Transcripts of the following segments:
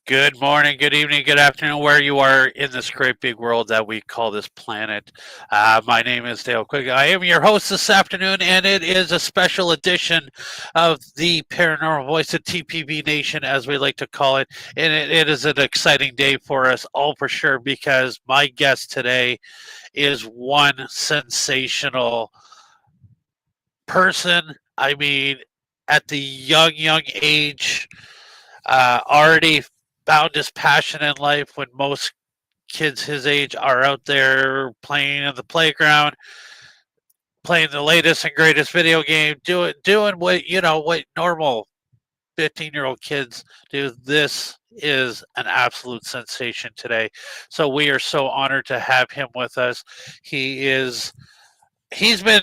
Good morning, good evening, good afternoon, where you are in this great big world that we call this planet. My name is Dale Quick. I am your host this afternoon, and it is a special edition of the Paranormal Voice of TPB Nation, as we like to call it. And it is an exciting day for us all for sure, because my guest today is one sensational person. I mean, at the young age, already found his passion in life when most kids his age are out there playing in the playground, playing the latest and greatest video game, doing what normal 15-year-old kids do. This is an absolute sensation today. So we are so honored to have him with us. He's been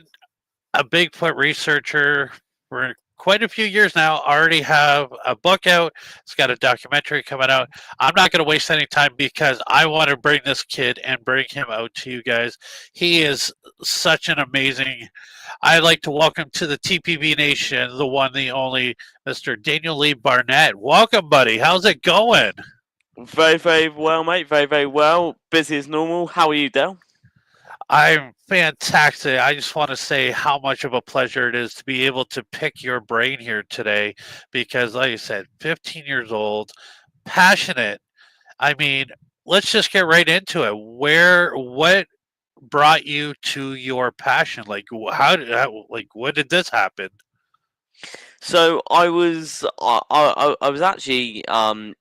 a Bigfoot researcher for quite a few years now. Already have a book out. It's got a documentary coming out. I'm not going to waste any time because I want to bring this kid and bring him out to you guys. He is such an amazing. I'd like to welcome to the TPB Nation, the one, the only, Mr. Daniel Lee Barnett. Welcome, buddy. How's it going? Very, very well, mate. Very, very well. Busy as normal. How are you, Dale? I'm fantastic. I just want to say how much of a pleasure it is to be able to pick your brain here today because, like I said, 15 years old, passionate. I mean, let's just get right into it. What brought you to your passion? Like, when did this happen? So I was actually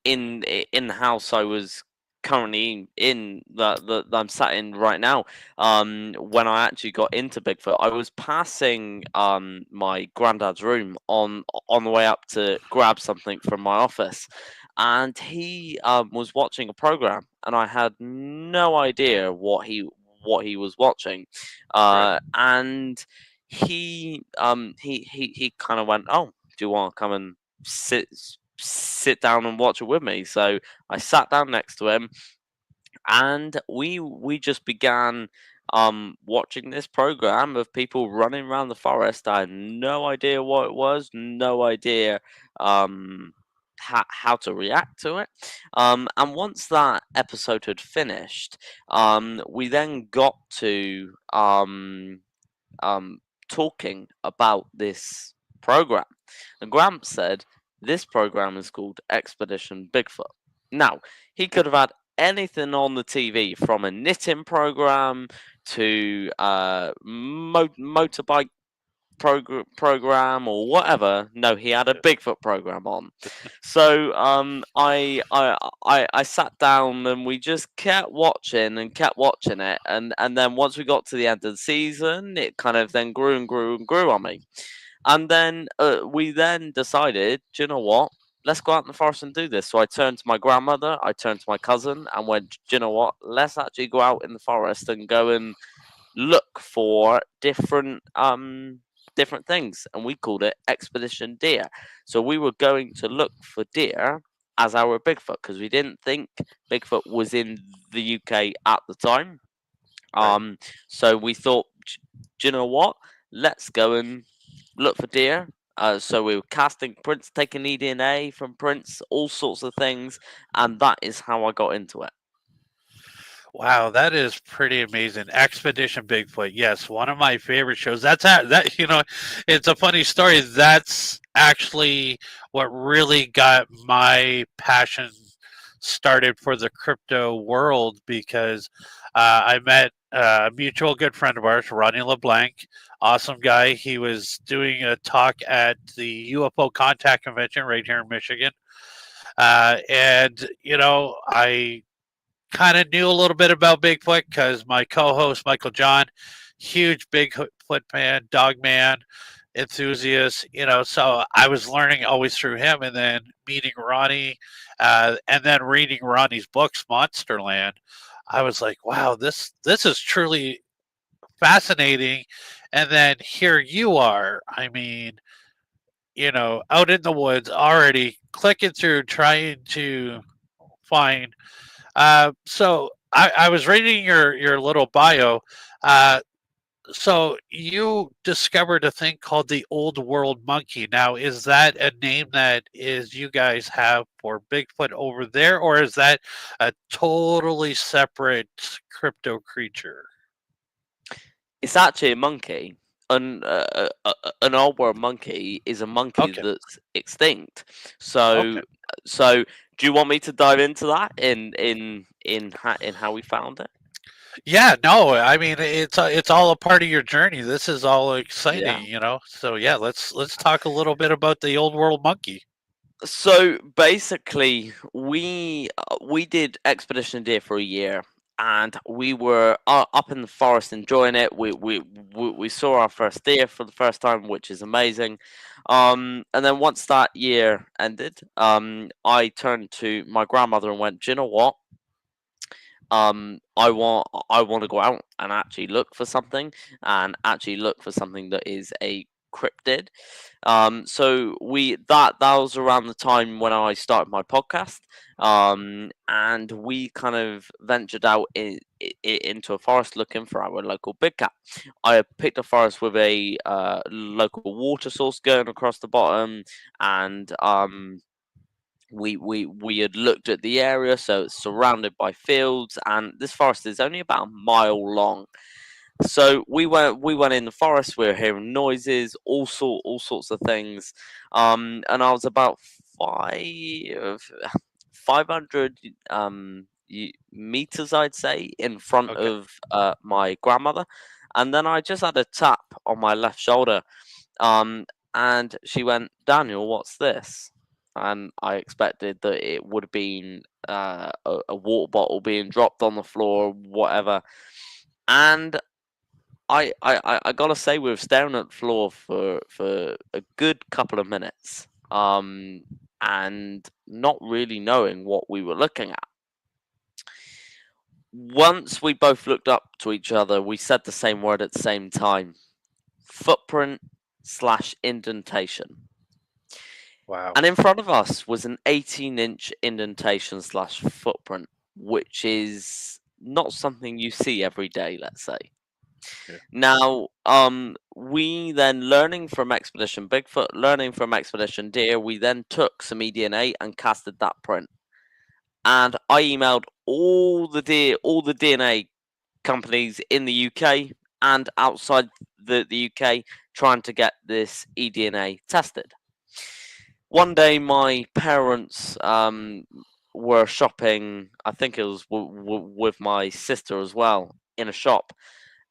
in the house I was currently in that I'm sat in right now. When I actually got into Bigfoot, I was passing my granddad's room on the way up to grab something from my office, and he was watching a program, and I had no idea what he was watching, Right. and he kind of went, "Oh, do you want to come and sit down and watch it with me?" So I sat down next to him, and we just began watching this program of people running around the forest. I had no idea what it was, no idea how to react to it. And once that episode had finished, we then got to talking about this program. And Gramps said, "This program is called Expedition Bigfoot." Now, he could have had anything on the TV, from a knitting program to motorbike program or whatever. No, he had a Bigfoot program on. So I sat down, and we just kept watching it, and then once we got to the end of the season, it kind of then grew and grew and grew on me. And then we then decided, do you know what? Let's go out in the forest and do this. So I turned to my grandmother, I turned to my cousin, and went, do you know what? Let's actually go out in the forest and go and look for different things. And we called it Expedition Deer. So we were going to look for deer as our Bigfoot, because we didn't think Bigfoot was in the UK at the time. Right. So we thought, do you know what? Let's go and look for deer. So we were casting prints, taking eDNA from prints, all sorts of things, and that is how I got into it. Wow, that is pretty amazing. Expedition Bigfoot. Yes, one of my favorite shows. It's a funny story. That's actually what really got my passion started for the crypto world, because I met a mutual good friend of ours, Ronnie LeBlanc. Awesome guy. He was doing a talk at the UFO Contact Convention right here in Michigan. And I kind of knew a little bit about Bigfoot because my co-host Michael John, huge Bigfoot fan, dog man enthusiast, so I was learning always through him, and then meeting Ronnie, and then reading Ronnie's books, Monsterland. I was like, wow, this is truly fascinating. And then here you are. I mean, out in the woods already clicking through, trying to find. So I was reading your little bio. Uh, so you discovered a thing called the Old World Monkey. Now, is that a name that is you guys have for Bigfoot over there, or is that a totally separate crypto creature? It's actually a monkey. An old world monkey is a monkey Okay. that's extinct. So, Okay. so do you want me to dive into that in how we found it? Yeah, no, I mean it's all a part of your journey. This is all Yeah. exciting. So yeah, let's talk a little bit about the old world monkey. So basically, we did Expedition Deer for a year, and we were up in the forest enjoying it. We saw our first deer for the first time, which is amazing. And then once that year ended, I turned to my grandmother and went, "Do you know what? I want to go out and actually look for something, and actually look for something that is a cryptid." So that was around the time when I started my podcast, and we kind of ventured out into a forest looking for our local big cat. I picked a forest with a local water source going across the bottom, and we had looked at the area, so it's surrounded by fields, and this forest is only about a mile long. So we went in the forest. We were hearing noises, all sorts of things, and I was about 500 meters, I'd say, in front Okay. of my grandmother, and then I just had a tap on my left shoulder, um, and she went, "Daniel, what's this?" And I expected that it would have been a water bottle being dropped on the floor, or whatever. And I gotta say, we were staring at the floor for a good couple of minutes, and not really knowing what we were looking at. Once we both looked up to each other, we said the same word at the same time: footprint slash indentation. Wow. And in front of us was an 18-inch indentation slash footprint, which is not something you see every day, let's say. Yeah. Now, we then, learning from Expedition Bigfoot, learning from Expedition Deer, we then took some eDNA and casted that print. And I emailed all the DNA companies in the UK and outside the UK, trying to get this eDNA tested. One day, my parents were shopping. I think it was with my sister as well, in a shop,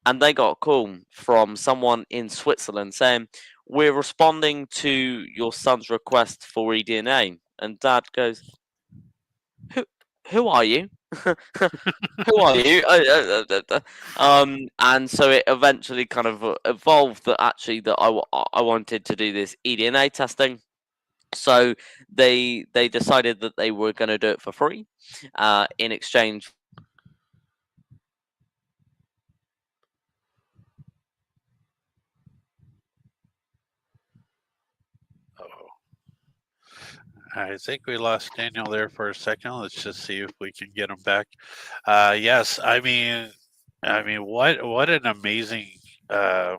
and they got a call from someone in Switzerland saying, "We're responding to your son's request for eDNA." And Dad goes, "Who who are you? Who are you?" And so it eventually kind of evolved that actually that I wanted to do this eDNA testing. So they decided that they were going to do it for free, in exchange. Oh, I think we lost Daniel there for a second. Let's just see if we can get him back. Yes, I mean, what an amazing uh,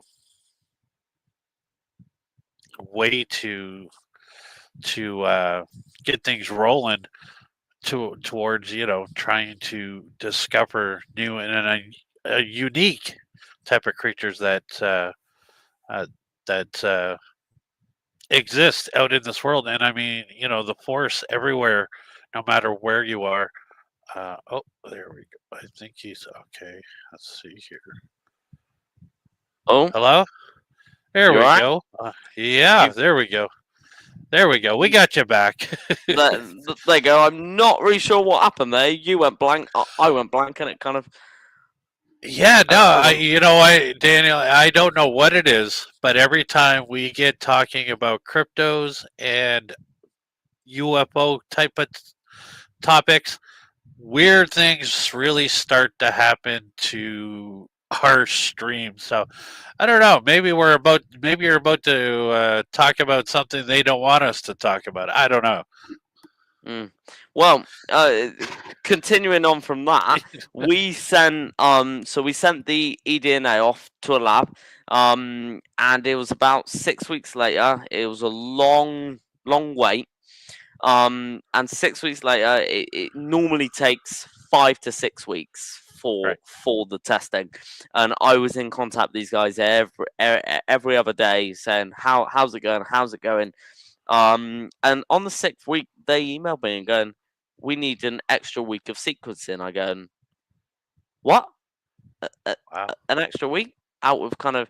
way to get things rolling towards trying to discover new and a unique type of creatures uh, that exist out in this world. And I mean, the force everywhere, no matter where you are. Oh, there we go. I think he's okay. Let's see here. Oh, Hello. There you we alright? go. Yeah, You there we go. There we go. We got you back. There you go. I'm not really sure what happened there. You went blank. I went blank, and it kind of. Yeah, no, I went. Daniel, I don't know what it is, but every time we get talking about cryptos and UFO type of topics, weird things really start to happen to our stream. So I don't know. Maybe you're about to talk about something they don't want us to talk about. I don't know. Mm. Well, continuing on from that, we sent the eDNA off to a lab, and it was about 6 weeks later. It was a long wait. And 6 weeks later, it normally takes 5 to 6 weeks Right. for the testing. And I was in contact with these guys every other day, saying how's it going, how's it going. And on the 6th week, they emailed me and going, we need an extra week of sequencing. I go, what? Wow. An extra week out of kind of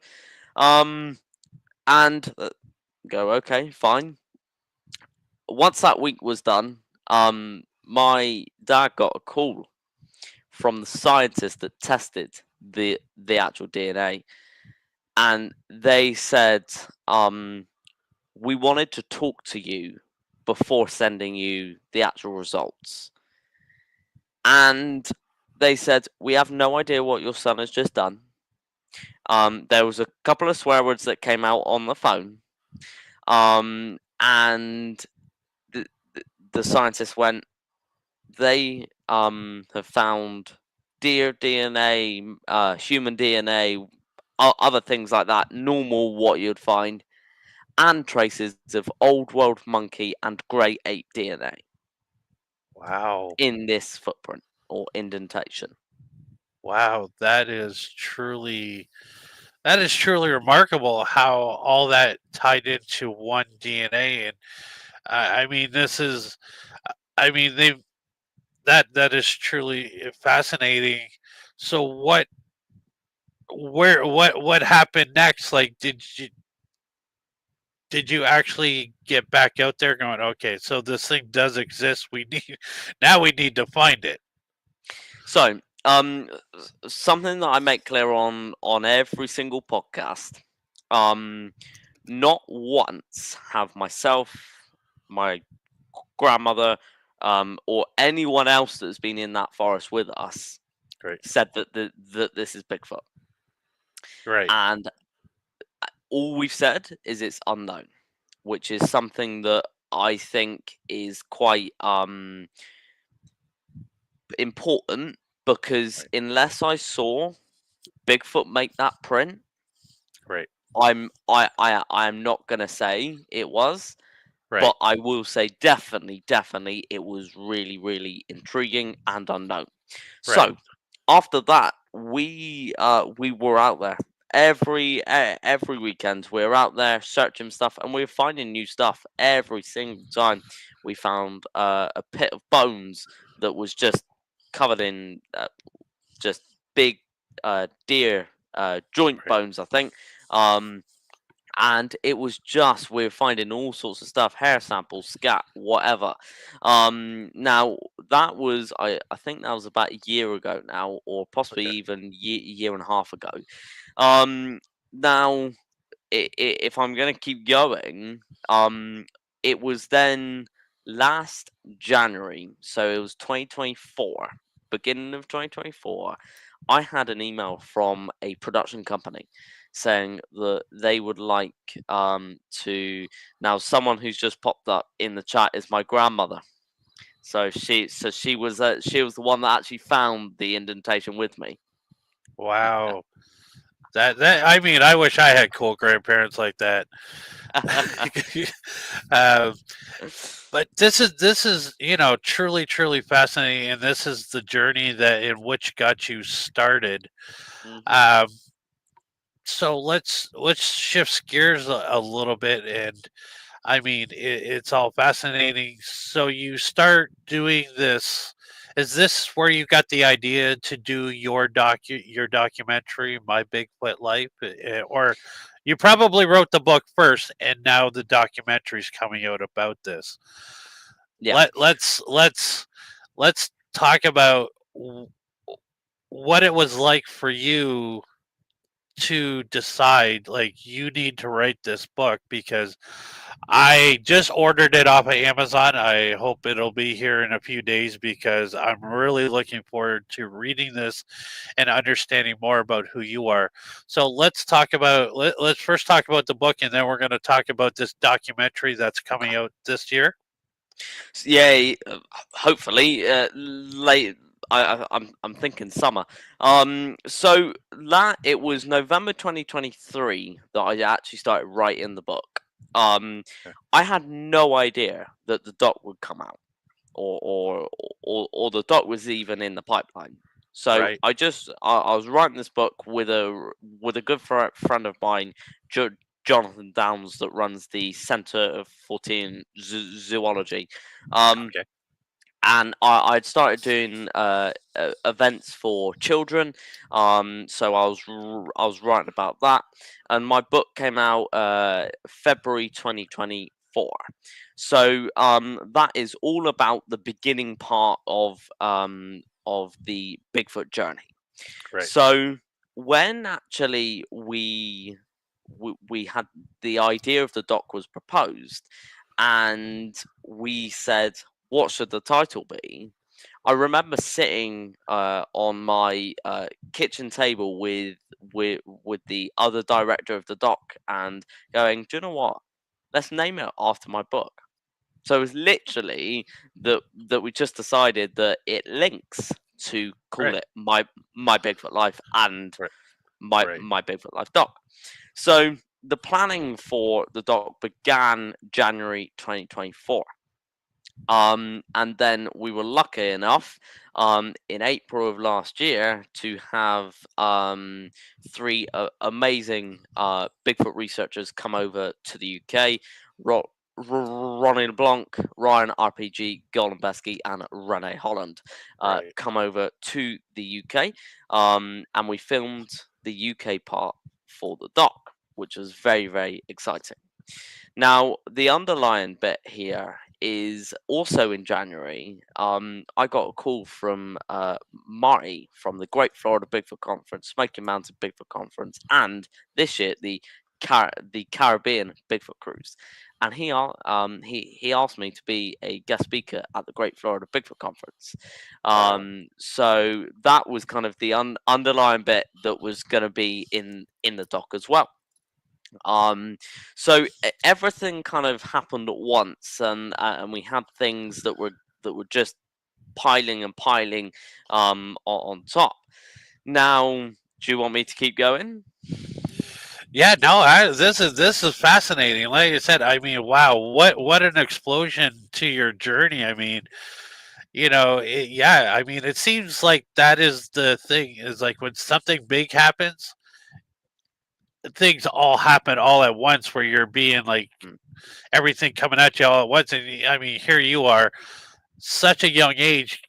um and go, okay, fine. Once that week was done, my dad got a call from the scientist that tested the actual DNA, and they said, we wanted to talk to you before sending you the actual results. And they said, we have no idea what your son has just done. There was a couple of swear words that came out on the phone. And the scientist went, they have found deer DNA, human DNA, other things like that, normal what you'd find, and traces of old world monkey and grey ape DNA Wow. in this footprint or indentation. Wow. That is truly remarkable how all that tied into one DNA. And I mean, I mean, that is truly fascinating. So what happened next? Like, did you actually get back out there going, okay, so this thing does exist. We need to find it. So, something that I make clear on every single podcast. Um, Not once have myself, my grandmother, or anyone else that's been in that forest with us Great. said that this is Bigfoot, Right. and all we've said is it's unknown, which is something that I think is quite important, because Right. unless I saw Bigfoot make that print, Right. I'm not gonna say it was, Right. but I will say definitely it was really, really intriguing and unknown. Right. So after that, we were out there every weekend. We were out there searching stuff, and we were finding new stuff every single time. We found a pit of bones that was just covered in just big deer joint Right. bones, I think. Um, and it was just we were finding all sorts of stuff, hair samples, scat, whatever. Now that was I think that was about a year ago now, or possibly Okay. even year and a half ago. Now if I'm gonna keep going, it was then last January, so it was 2024, beginning of 2024. I had an email from a production company saying that they would like to now someone who's just popped up in the chat is my grandmother. She was the one that actually found the indentation with me. Wow. That I mean, I wish I had cool grandparents like that. um, but this is truly fascinating, and this is the journey that in which got you started. Mhm. Um, so let's shift gears a little bit, and I mean it's all fascinating. So you start doing this Is this where you got the idea to do your documentary, My Bigfoot Life, or you probably wrote the book first, and now the documentary's coming out about this? Yeah. Let's talk about what it was like for you to decide like you need to write this book, because I just ordered it off of Amazon. I hope it'll be here in a few days because I'm really looking forward to reading this and understanding more about who you are. So let's first talk about the book, and then we're going to talk about this documentary that's Okay. coming out this year. Yeah, hopefully late. I'm thinking summer. So that it was November 2023 that I actually started writing the book. Okay. I had no idea that the doc would come out, or or the doc was even in the pipeline. So Right. I was writing this book with a good friend of mine, jo- Jonathan Downs, that runs the Centre of Fortean Zoology. Um, Okay. and I'd started doing events for children. So I was writing about that, and my book came out February 2024. So that is all about the beginning part of the Bigfoot journey. Right. So when actually we had the idea of the doc was proposed, and we said, what should the title be? I remember sitting on my kitchen table with the other director of the doc and going, do you know what? Let's name it after my book. So it was literally that we just decided that it links to call Right. it my Bigfoot Life and Right. my Right. my Bigfoot Life doc. So the planning for the doc began January 2024. And then we were lucky enough in April of last year to have three amazing Bigfoot researchers come over to the UK. Ronnie LeBlanc, Ryan RPG, Golden Besky, and Rene Holland Right. come over to the UK, and we filmed the UK part for the doc, which was very, very exciting. Now, the underlying bit here is also in January. I got a call from Marty from the Great Florida Bigfoot Conference, Smoky Mountain Bigfoot Conference, and this year the Caribbean Bigfoot Cruise. And he asked me to be a guest speaker at the Great Florida Bigfoot Conference. Right on. So that was kind of the underlying bit that was going to be in the doc as well. Um, so everything kind of happened at once, and we had things that were just piling and piling on top. Now, do you want me to keep going? Yeah, no, this is fascinating. Like I said, I mean, wow, what an explosion to your journey. I mean, yeah, I mean, it seems like that is the thing, is like when something big happens, things all happen all at once where you're being like Mm. everything coming at you all at once. And I mean, here you are, such a young age.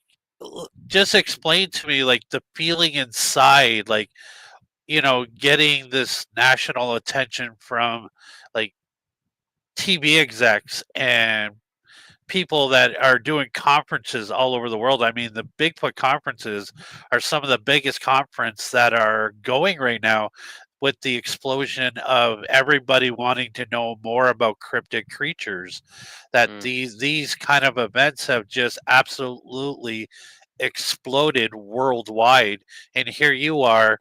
Just explain to me like the feeling inside, like, getting this national attention from like TV execs and people that are doing conferences all over the world. I mean, the Bigfoot conferences are some of the biggest conference that are going right now, with the explosion of everybody wanting to know more about cryptid creatures. That Mm. these kind of events have just absolutely exploded worldwide. And here you are,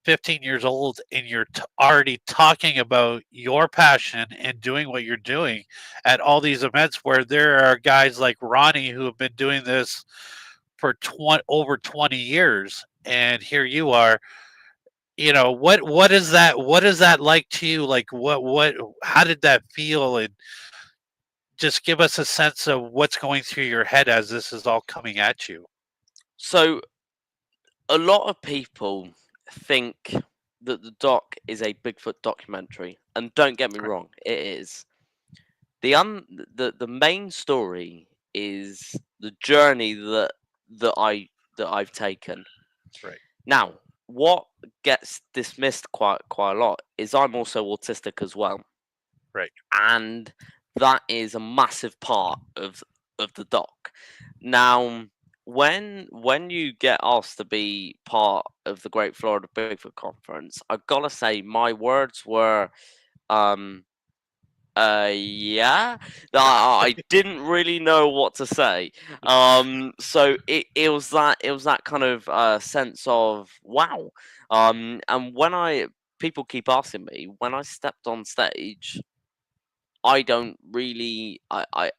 15 years old, and you're already talking about your passion and doing what you're doing at all these events, where there are guys like Ronnie who have been doing this for over 20 years, and here you are. What is that like to you? Like, what how did that feel? And just give us a sense of what's going through your head as this is all coming at you. So a lot of people think that the doc is a Bigfoot documentary, and don't get me Right. wrong, it is. The main story is the journey that that I've taken. Right. Now, what gets dismissed quite a lot is I'm also autistic as well, Right. and that is a massive part of the doc. Now, when you get asked to be part of the Great Florida Bigfoot Conference, I've got to say my words were um yeah, I didn't really know what to say. So it was that kind of sense of wow. And when I people keep asking me when I stepped on stage, I don't really. I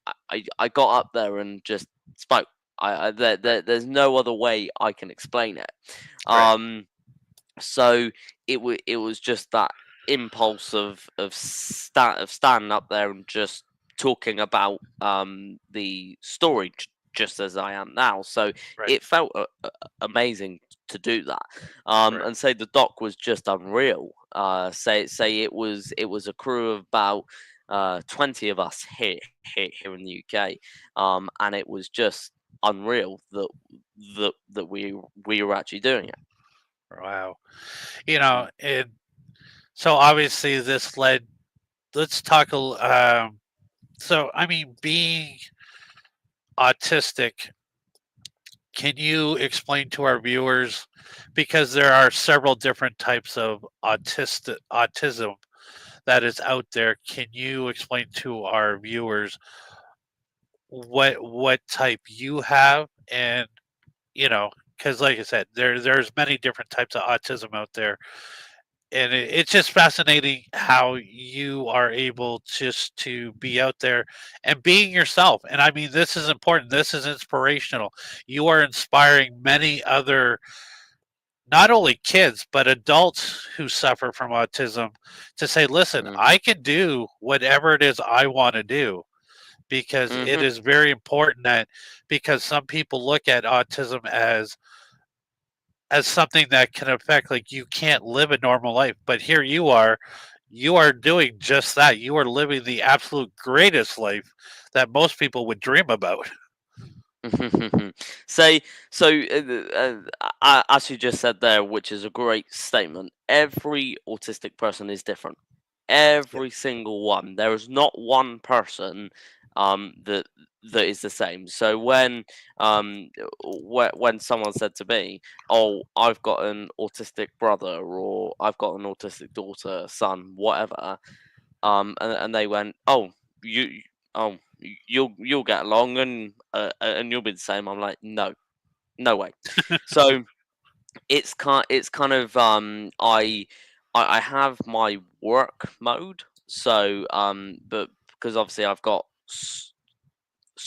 got up there and just spoke. Right. There's no other way I can explain it. Right. Um, so it was just that impulse of standing up there and just talking about the story just as I am now. So Right. it felt amazing to do that. Right. And say the doc was just unreal. Say it was a crew of about 20 of us here in the UK, and it was just unreal that we were actually doing it. Wow. You Mm. know, so obviously this led. Let's talk so I mean, being autistic, can you explain to our viewers, because there are several different types of autism that is out there, can you explain to our viewers what type you have? And because like I said, there's many different types of autism out there, and it's just fascinating how you are able just to be out there and being yourself. And I mean, this is important, this is inspirational. You are inspiring many other, not only kids but adults who suffer from autism, to say, listen, Mhm. I can do whatever it is I want to do, because it Mhm. is very important that, because some people look at autism as something that can affect, like, you can't live a normal life, but here you are doing just that. You are living the absolute greatest life that most people would dream about. Say so. As you just said there, which is a great statement. Every autistic person is different. Yeah. Every single one. There is not one person that is the same. So when someone said to me, "Oh, I've got an autistic brother," or "I've got an autistic daughter, son, whatever," and they went, "Oh, you, oh, you'll get along and you'll be the same." I'm like, "No, no way." So it's kind of I have my work mode. So but because obviously I've got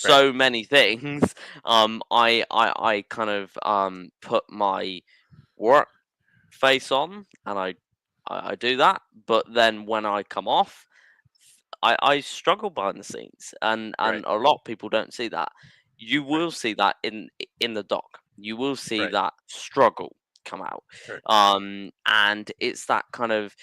Right. so many things, I kind of put my work face on, and I do that. But then when I come off, I struggle behind the scenes, Right. and a lot of people don't see that. You Right. will see that in the doc. You will see Right. that struggle come out, Right. and it's that kind of,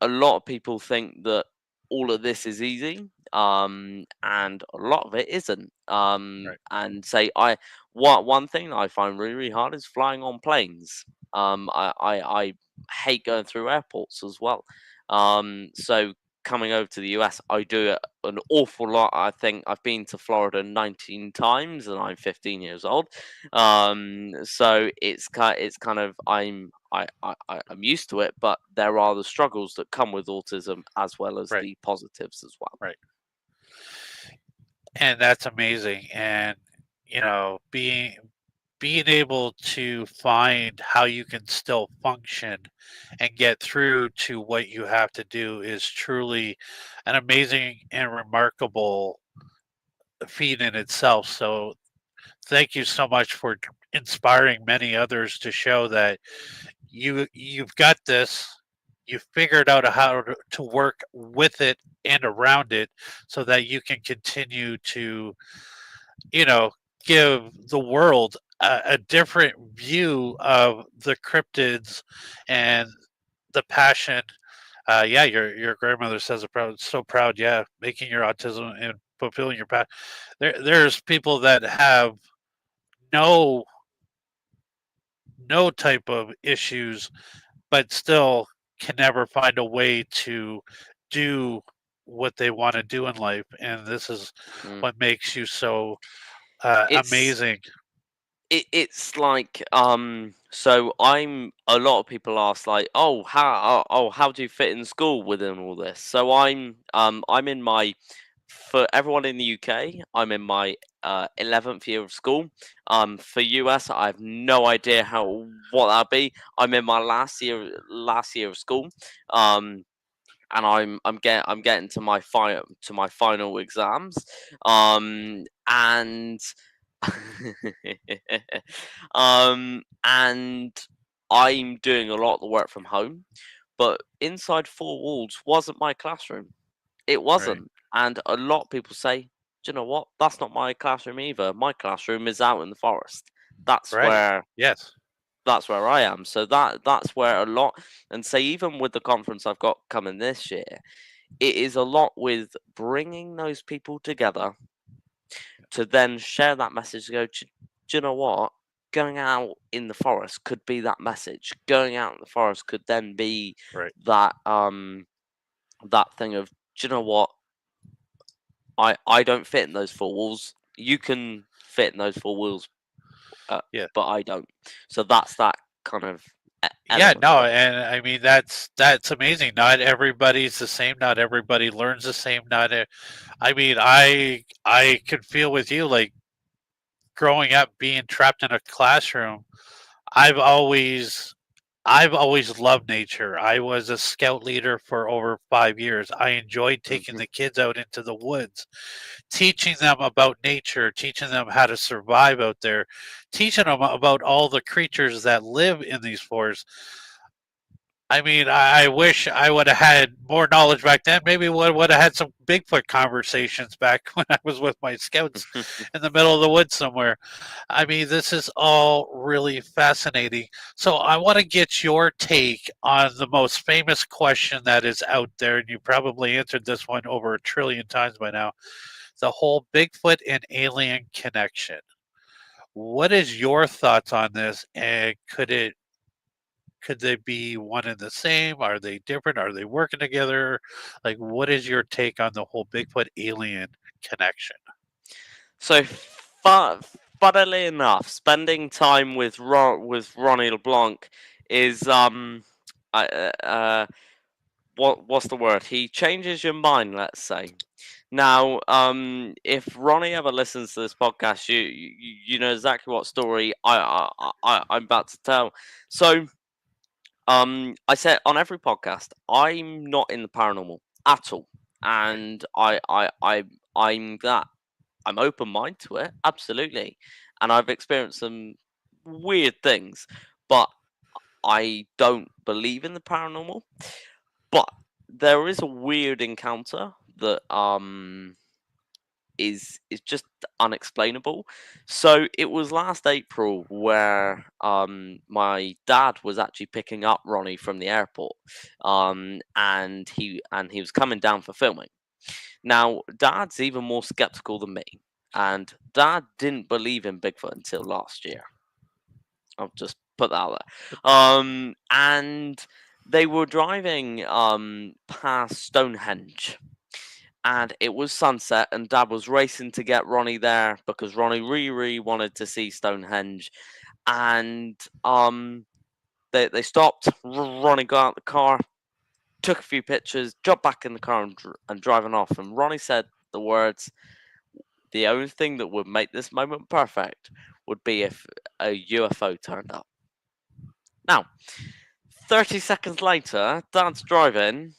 a lot of people think that all of this is easy, and a lot of it isn't. Right. And say I one thing I find really hard is flying on planes. I hate going through airports as well. So coming over to the US, I do it an awful lot. I think I've been to Florida 19 times, and I'm 15 years old. So it's kind of I'm used to it, but there are the struggles that come with autism as well as Right. the positives as well. Right. And that's amazing. And being able to find how you can still function and get through to what you have to do is truly an amazing and remarkable feat in itself. So thank you so much for inspiring many others to show that you've got this. You figured out how to work with it and around it, so that you can continue to, you know, give the world a different view of the cryptids and the passion. Yeah, your grandmother says it proud, so proud. Yeah, making your autism and fulfilling your passion. There's people that have no no type of issues, but still can never find a way to do what they want to do in life. And this is Mm. what makes you so It's amazing. it's like so I'm a lot of people ask like, how do you fit in school within all this? So I'm in my for everyone in the UK, I'm in my 11th year of school. For US, I have no idea how what that'd be. I'm in my last year of school. And I'm getting to my final exams. And and I'm doing a lot of the work from home, but inside four walls wasn't my classroom. It Right. wasn't. And a lot of people say, do you know what? That's not my classroom either. My classroom is out in the forest. That's Right. where Yes. that's where I am. So that's where a lot, and say even with the conference I've got coming this year, it is a lot with bringing those people together to then share that message. To go, do you know what? Going out in the forest could be that message. Going out in the forest could then be Right. that thing of, do you know what? I don't fit in those four walls. You can fit in those four walls, uh, Yeah. but I don't. So that's that kind of Yeah, element no, of it. and I mean that's amazing. Not everybody's the same. Not everybody learns the same. I mean, I could feel with you like growing up being trapped in a classroom. I've always I've always loved nature. I was a scout leader for over 5 years. I enjoyed taking Hmm. the kids out into the woods, teaching them about nature, teaching them how to survive out there, teaching them about all the creatures that live in these forests. I mean, I wish I would have had more knowledge back then. Maybe would have had some Bigfoot conversations back when I was with my scouts in the middle of the woods somewhere. I mean, this is all really fascinating. So I want to get your take on the most famous question that is out there, and you probably answered this one over a trillion times by now. The whole Bigfoot and alien connection. What is your thoughts on this? And could they be one and the same? Are they different? Are they working together? Like, what is your take on the whole Bigfoot alien connection? So, fu- funnily enough, spending time with Ronnie LeBlanc is I, what's the word? He changes your mind. Let's say. Now, if Ronnie ever listens to this podcast, you know exactly what story I'm about to tell. So, I said on every podcast, I'm not in the paranormal at all, Right. and I'm that. I'm open minded to it, absolutely, and I've experienced some weird things, but I don't believe in the paranormal. But there is a weird encounter that is just unexplainable. So it was last April where my dad was actually picking up Ronnie from the airport, and he was coming down for filming. Now Dad's even more skeptical than me, and Dad didn't believe in Bigfoot until last year. I'll just put that out there. And they were driving past Stonehenge, and it was sunset, and Dad was racing to get Ronnie there because Ronnie really wanted to see Stonehenge. And they stopped. Ronnie got out the car, took a few pictures, jumped back in the car, and driving off. And Ronnie said the words, "The only thing that would make this moment perfect would be if a UFO turned up." Now, 30 seconds later, Dad's driving,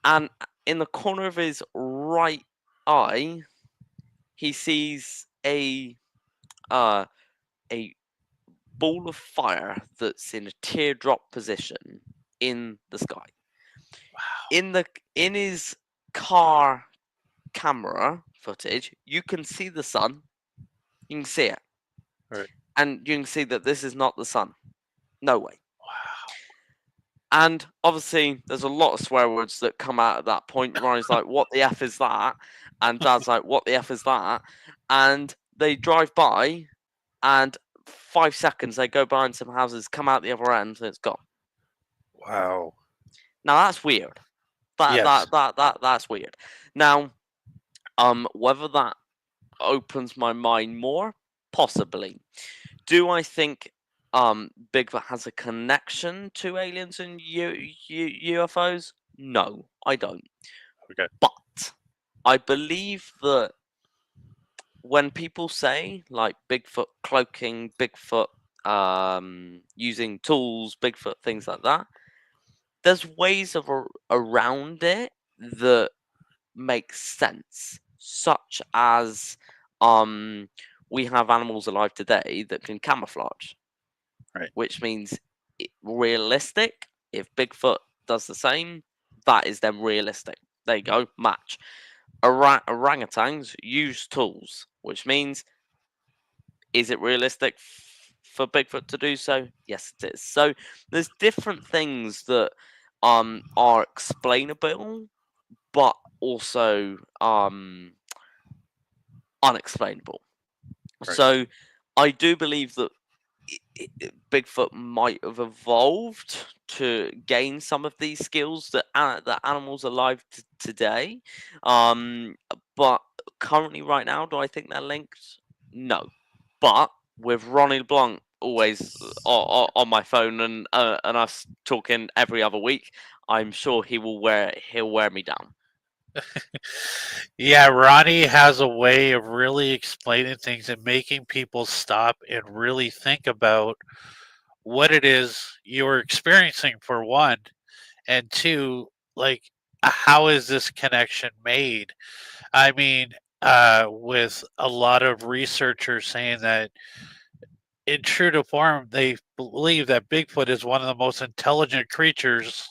and in the corner of his right eye, he sees uh, a ball of fire that's in a teardrop position in the sky. In his car camera footage, you can see the sun. You can see it, Right. and you can see that this is not the sun. No way. Wow. And obviously, there's a lot of swear words that come out at that point. Ronnie's like, "What the f is that?" And Dad's like, "What the f is that?" And they drive by, and 5 seconds they go behind some houses, come out the other end, and it's gone. Wow. Now that's weird. Yes. That's weird. Now, whether that opens my mind more, possibly. Do I think Bigfoot has a connection to aliens and UFOs? No, I don't. Okay. But I believe that when people say like Bigfoot cloaking, Bigfoot using tools, Bigfoot things like that, there's ways of around it that make sense, such as um we have animals alive today that can camouflage, Right. which means realistic. If Bigfoot does the same, that is then realistic. There you go, match. Orangutans use tools, which means, is it realistic for Bigfoot to do so? Yes, it is. So there's different things that are explainable, but also unexplainable. Right. So I do believe that Bigfoot might have evolved to gain some of these skills that that animals alive today. But currently, right now, do I think they're linked? No. But with Ronnie LeBlanc always on my phone and us talking every other week, I'm sure he'll wear me down. Yeah, Ronnie has a way of really explaining things and making people stop and really think about what it is you're experiencing, for one, and two, like, how is this connection made? I mean, with a lot of researchers saying that in true to form, they believe that Bigfoot is one of the most intelligent creatures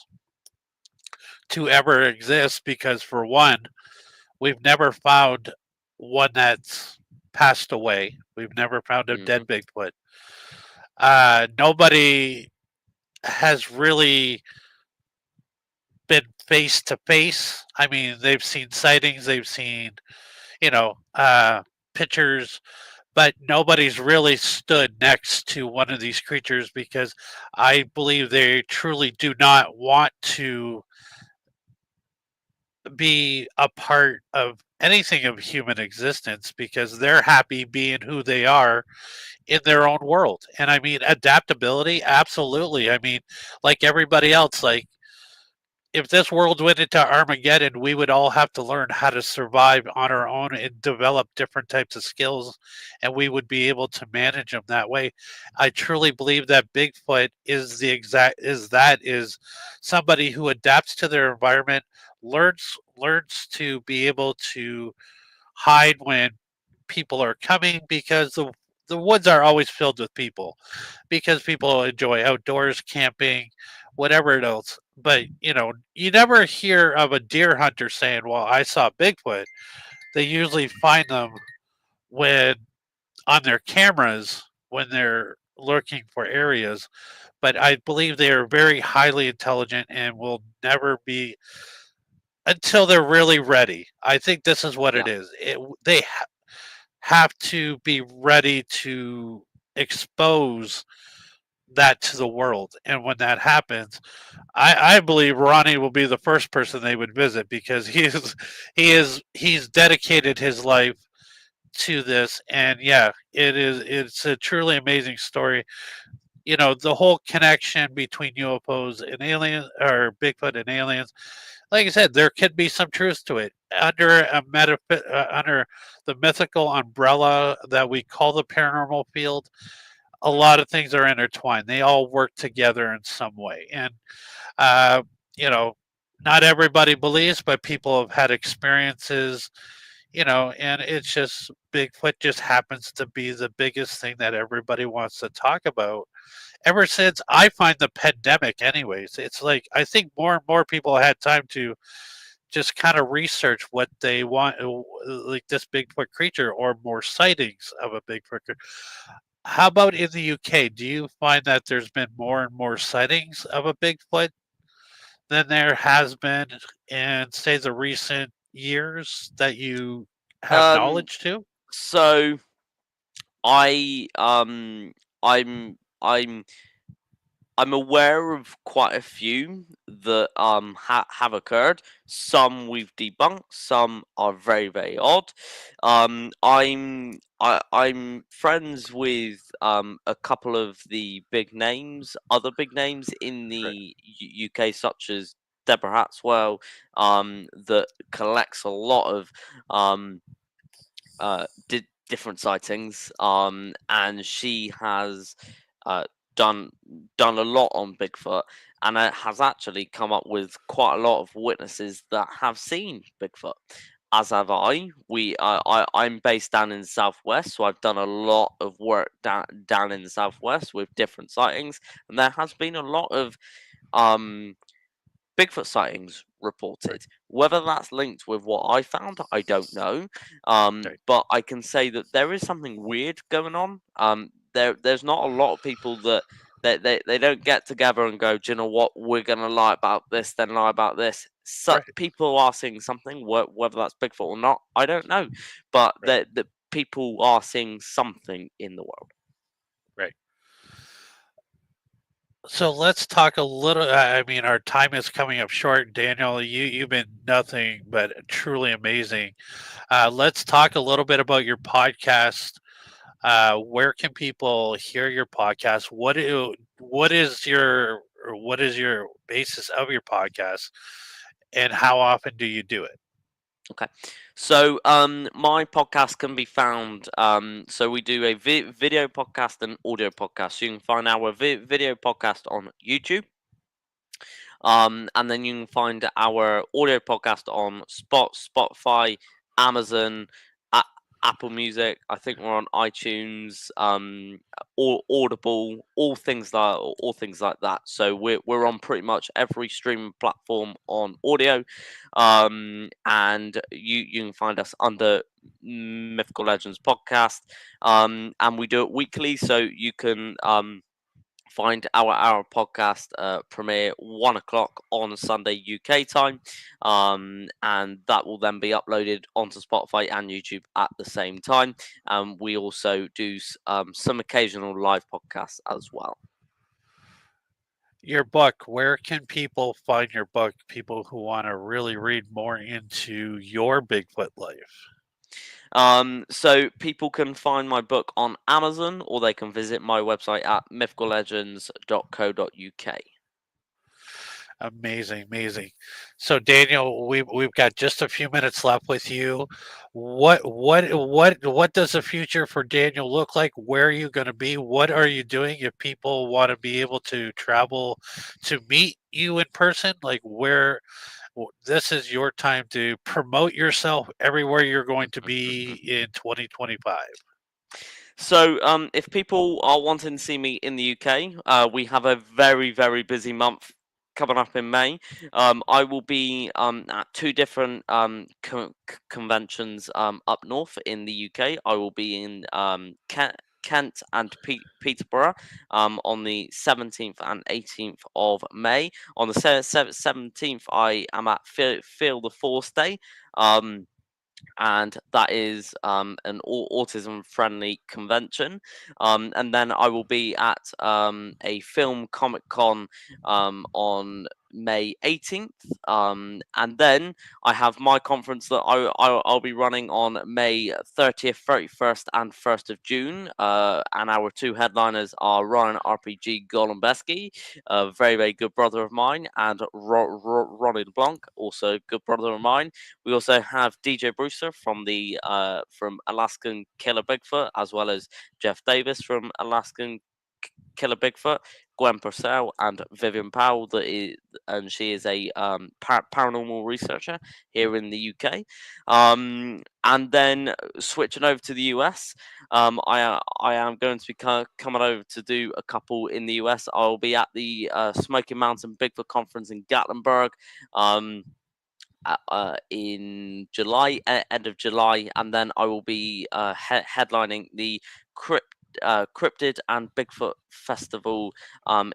to ever exist because, for one, we've never found one that's passed away. We've never found a Hmm. dead Bigfoot. Nobody has really been face to face. I mean, they've seen sightings, they've seen, you know, pictures, but nobody's really stood next to one of these creatures because I believe they truly do not want to be a part of anything of human existence because they're happy being who they are in their own world. And I mean, adaptability, absolutely. I mean, like everybody else, like if this world went into Armageddon, we would all have to learn how to survive on our own and develop different types of skills, and we would be able to manage them that way. I truly believe that Bigfoot is somebody who adapts to their environment, learns to be able to hide when people are coming because the woods are always filled with people because people enjoy outdoors camping, whatever else. But you never hear of a deer hunter saying, well, I saw Bigfoot. They usually find them when on their cameras when they're looking for areas. But I believe they are very highly intelligent and will never be until they're really ready. I think this is what Yeah. it is. They have to be ready to expose that to the world. And when that happens, I believe Ronnie will be the first person they would visit because he's dedicated his life to this. And yeah, it's a truly amazing story. The whole connection between UFOs and aliens, or Bigfoot and aliens. Like I said, there could be some truth to it under the mythical umbrella that we call the paranormal field. A lot of things are intertwined. They all work together in some way, and uh, you know, not everybody believes, but people have had experiences. And it's just Bigfoot just happens to be the biggest thing that everybody wants to talk about ever since I find the pandemic. Anyways, it's like I think more and more people had time to just kind of research what they want, like this Bigfoot creature or more sightings of a Bigfoot creature. How about in the UK? Do you find that there's been more and more sightings of a Bigfoot than there has been in, say, the recent years that you have Um. knowledge to? So I I'm I'm I'm aware of quite a few that have occurred. Some we've debunked. Some are very very odd. I'm friends with a couple of the big names, other big names in Right. the UK, such as Deborah Hatswell, that collects a lot of um different sightings. And she has uh, done done a lot on Bigfoot, and has actually come up with quite a lot of witnesses that have seen Bigfoot. As have I. I'm based down in the southwest, so I've done a lot of work down in the southwest with different sightings, and there has been a lot of um Bigfoot sightings Right. reported. Whether that's linked with what I found, I don't know. Right. But I can say that there is something weird going on. There's not a lot of people that they don't get together and go, do you know what, we're gonna lie about this, then lie about this. So Right. people are seeing something, whether that's Bigfoot or not, I don't know. But Right. the people are seeing something in the world. Right. So let's talk a little. I mean, our time is coming up short. Daniel, you've been nothing but truly amazing. Let's talk a little bit about your podcast. Where can people hear your podcast? What is your basis of your podcast, and how often do you do it? Okay, so my podcast can be found. So we do a video podcast and audio podcast. So you can find our video podcast on YouTube. And then you can find our audio podcast on Spotify, Amazon, A- Apple Music. I think we're on iTunes, Audible, all things like that. So we're on pretty much every streaming platform on audio, and you can find us under Mythical Legends podcast, and we do it weekly. So you can find our podcast premiere 1 o'clock on Sunday UK time, and that will then be uploaded onto Spotify and YouTube at the same time. We also do some occasional live podcasts as well. Your book. Where can people find your book? People who want to really read more into your Bigfoot life. So people can find my book on Amazon, or they can visit my website at mythicallegends.co.uk. Amazing, amazing. So Daniel, we've got just a few minutes left with you. What does the future for Daniel look like? Where are you going to be? What are you doing if people want to be able to travel to meet you in person? Like this is your time to promote yourself everywhere you're going to be in 2025. So, if people are wanting to see me in the UK, we have a very, very busy month coming up in May. I will be at two different conventions up north in the UK. I will be in Kent and Peterborough on the 17th and 18th of May. On the 17th, I am at Feel the Force Day. And that is an autism friendly convention. And then I will be at a film Comic Con on May 18th. And then I have my conference that I'll be running on May 30th, 31st, and 1st of June. And our two headliners are Ryan RPG Golombeski, a very, very good brother of mine, and Ronnie LeBlanc, also a good brother of mine. We also have DJ Brewster from the from Alaskan Killer Bigfoot, as well as Jeff Davis from Alaskan Killer Bigfoot, Gwen Purcell, and Vivian Powell. And she is a paranormal researcher here in the UK. And then switching over to the US, I am going to be coming over to do a couple in the US. I'll be at the Smoky Mountain Bigfoot Conference in Gatlinburg. In July, end of July, and then I will be headlining the Cryptid and Bigfoot Festival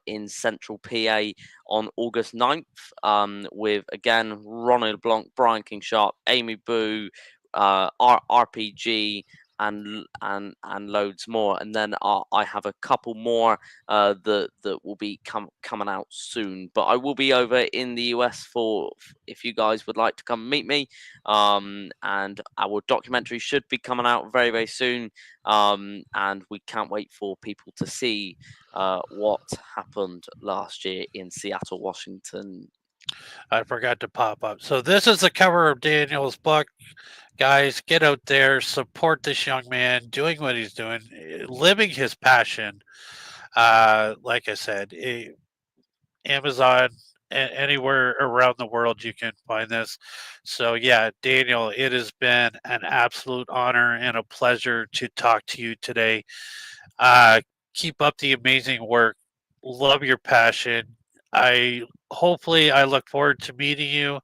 in Central PA on August 9th, with again Ronald Blanc, Brian King Sharp, Amy Boo, RPG. and loads more. And then I have a couple more that will be coming out soon. But I will be over in the US for if you guys would like to come meet me. And our documentary should be coming out very very soon. And we can't wait for people to see what happened last year in Seattle, Washington. I forgot to pop up. So this is the cover of Daniel's book. Guys, get out there, support this young man doing what he's doing, living his passion. Like I said, Amazon, anywhere around the world you can find this. So yeah, Daniel, it has been an absolute honor and a pleasure to talk to you today. Uh, Keep up the amazing work. Love your passion. I look forward to meeting you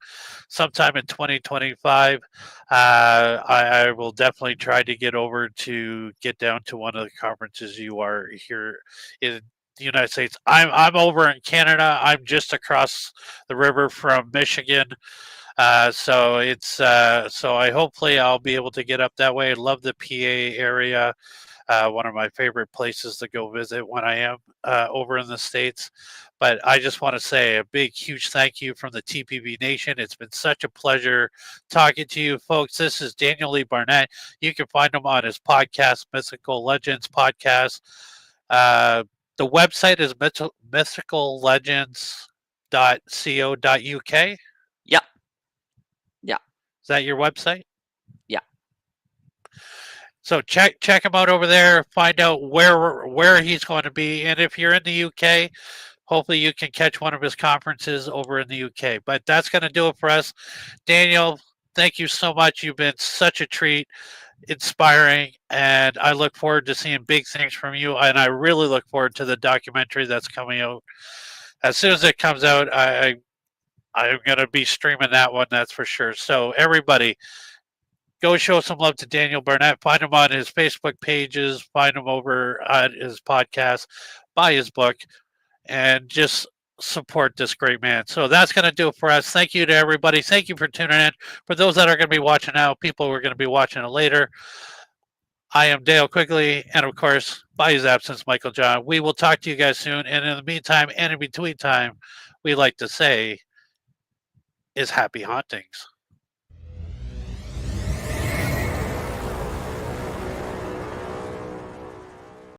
sometime in 2025. I will definitely try to get over to get down to one of the conferences you are here in the United States. I'm over in Canada. I'm just across the river from Michigan. So I hopefully I'll be able to get up that way. I love the PA area. One of my favorite places to go visit when I am over in the States. But I just want to say a big, huge thank you from the TPB Nation. It's been such a pleasure talking to you, folks. This is Daniel Lee Barnett. You can find him on his podcast, Mythical Legends Podcast. Uh, the website is mythicallegends.co.uk. Yeah, yeah, Is that your website? yeah. So check him out over there. Find out where he's going to be, and if you're in the UK, hopefully you can catch one of his conferences over in the UK. But that's going to do it for us, Daniel. Thank you so much. You've been such a treat, inspiring, and I look forward to seeing big things from you. And I really look forward to the documentary that's coming out. As soon as it comes out, I'm going to be streaming that one. That's for sure. So everybody, go show some love to Daniel Barnett. Find him on his Facebook pages. Find him over on his podcast. Buy his book, and just support this great man. So that's going to do it for us. Thank you to everybody. Thank you for tuning in. For those that are going to be watching now, people who are going to be watching it later, I am Dale Quigley, and of course, by his absence, Michael John. We will talk to you guys soon. And in the meantime, and in between time, we like to say is happy hauntings.